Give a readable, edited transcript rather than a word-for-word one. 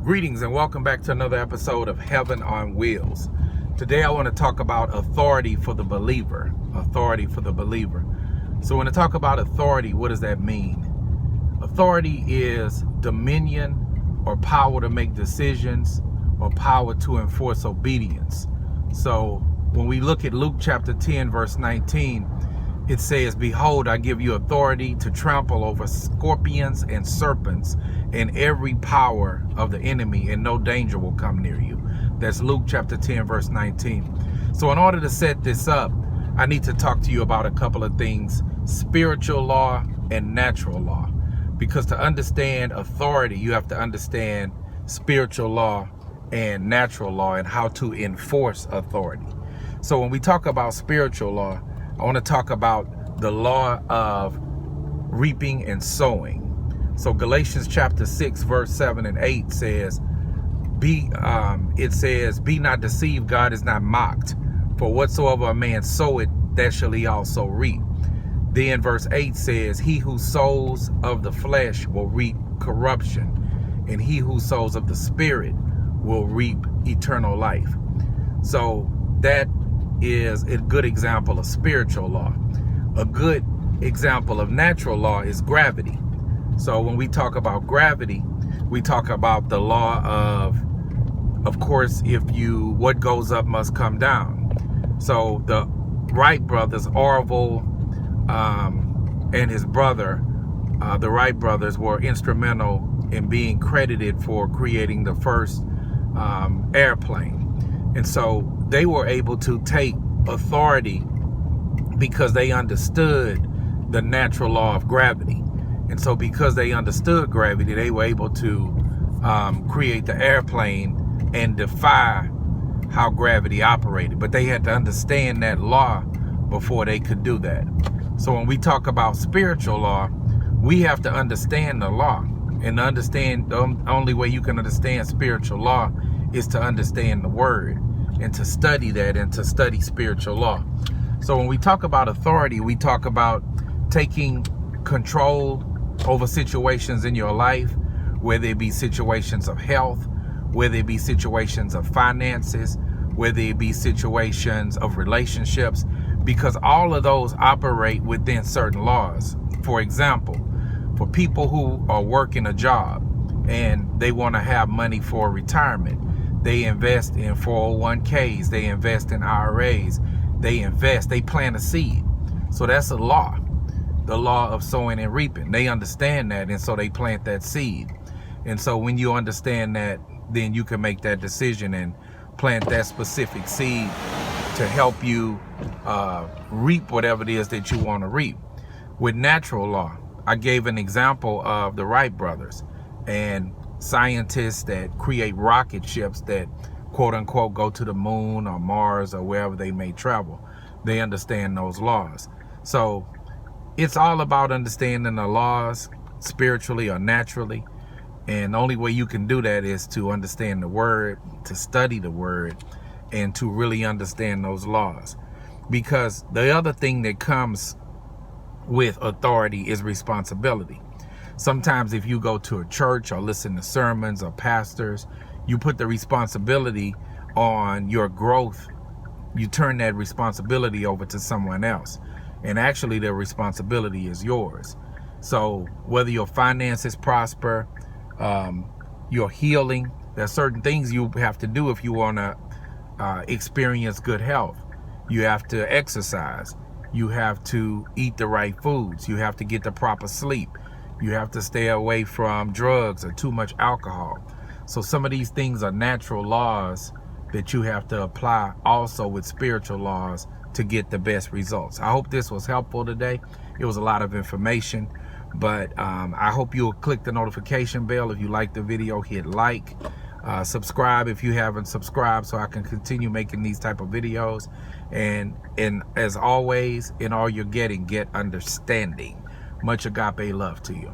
Greetings and welcome back to another episode of Heaven on Wheels. Today I want to talk about authority for the believer. Authority for the believer. So when I talk about authority, what does that mean? Authority is dominion or power to make decisions or power to enforce obedience. So when we look at Luke chapter 10 verse 19, it says, "Behold, I give you authority to trample over scorpions and serpents and every power of the enemy, and no danger will come near you." That's Luke chapter 10 verse 19. So in order to set this up, I need to talk to you about a couple of things: spiritual law and natural law. Because to understand authority, you have to understand spiritual law and natural law and how to enforce authority. So when we talk about spiritual law, I want to talk about the law of reaping and sowing. So Galatians chapter 6 verse 7 and 8 says, Be not deceived, God is not mocked. For whatsoever a man soweth, that shall he also reap. Then verse 8 says, He who sows of the flesh will reap corruption, and he who sows of the spirit will reap eternal life. So that is a good example of spiritual law. A good example of natural law is gravity. So when we talk about gravity, we talk about the law of course, what goes up must come down. So the Wright brothers, Orville and his brother, the Wright brothers, were instrumental in being credited for creating the first airplane. And so they were able to take authority because they understood the natural law of gravity. And so because they understood gravity, they were able to create the airplane and defy how gravity operated. But they had to understand that law before they could do that. So when we talk about spiritual law, we have to understand the law. And understand, the only way you can understand spiritual law is to understand the word and to study that and to study spiritual law. So when we talk about authority, we talk about taking control over situations in your life, whether it be situations of health, whether it be situations of finances, whether it be situations of relationships, because all of those operate within certain laws. For example, for people who are working a job and they want to have money for retirement, they invest in 401ks, they invest in IRAs, they plant a seed. So that's a law, the law of sowing and reaping. They understand that, and so they plant that seed. And so when you understand that, then you can make that decision and plant that specific seed to help you reap whatever it is that you want to reap. With natural law, I gave an example of the Wright brothers and scientists that create rocket ships that quote unquote go to the moon or Mars or wherever they may travel. They understand those laws. So it's all about understanding the laws spiritually or naturally. And the only way you can do that is to understand the word, to study the word, and to really understand those laws. Because the other thing that comes with authority is responsibility. Sometimes if you go to a church or listen to sermons or pastors, you put the responsibility on your growth. You turn that responsibility over to someone else. And actually the responsibility is yours. So whether your finances prosper, your healing, there's certain things you have to do if you want to experience good health. You have to exercise. You have to eat the right foods. You have to get the proper sleep. You have to stay away from drugs or too much alcohol. So some of these things are natural laws that you have to apply also with spiritual laws to get the best results. I hope this was helpful today. It was a lot of information, but I hope you'll click the notification bell. If you like the video, hit like. Subscribe if you haven't subscribed so I can continue making these type of videos. And as always, in all you're getting, get understanding. Much agape love to you.